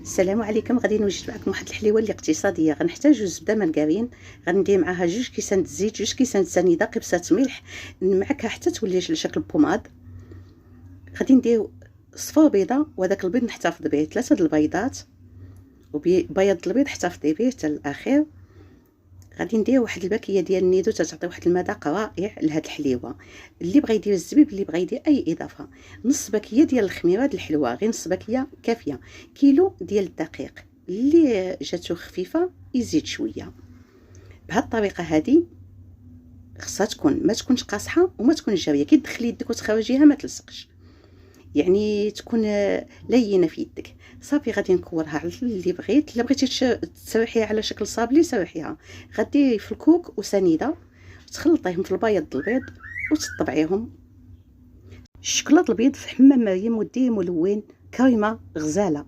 السلام عليكم. غادي نوجد معكم واحد الحليوه اللي اقتصاديه. غنحتاجو زبده مرقرين، غندير معاها 2 كيسان الزيت، 2 كيسان السنيده، قبصه ملح، نمعكها حتى تولي على شكل بوماد. غادي ندير صفر بيضه، وهذاك البيض نحتفظ به 3 د البيضات، وبياض البيض احتفظي به حتى الاخير. غادي ندير واحد الباكيه ديال النيدو تعطي واحد المذاق رائع لهاد الحليوه. اللي بغى يدير الزبيب، اللي بغى يدير اي اضافه. نص باكيه ديال الخميره د الحلوه، غير نص باكيه كافيه. كيلو ديال الدقيق، اللي جاتو خفيفه يزيد شويه. بهاد الطريقه هذه خصها تكون ما تكونش قاصحه وما تكونش جاويه، كي تدخلي يدك وتخرجيها ما تلصقش، يعني تكون لينه في يدك. صافي غادي نكورها على اللي بغيت. الا بغيتي تسرحيها على شكل صابلي سرحيها. غديري في الكوك وسنيده تخلطيهم في البياض البيض وتطبعيهم. الشكلاط البيض في حمام مريم وديه ملون كريمه غزاله.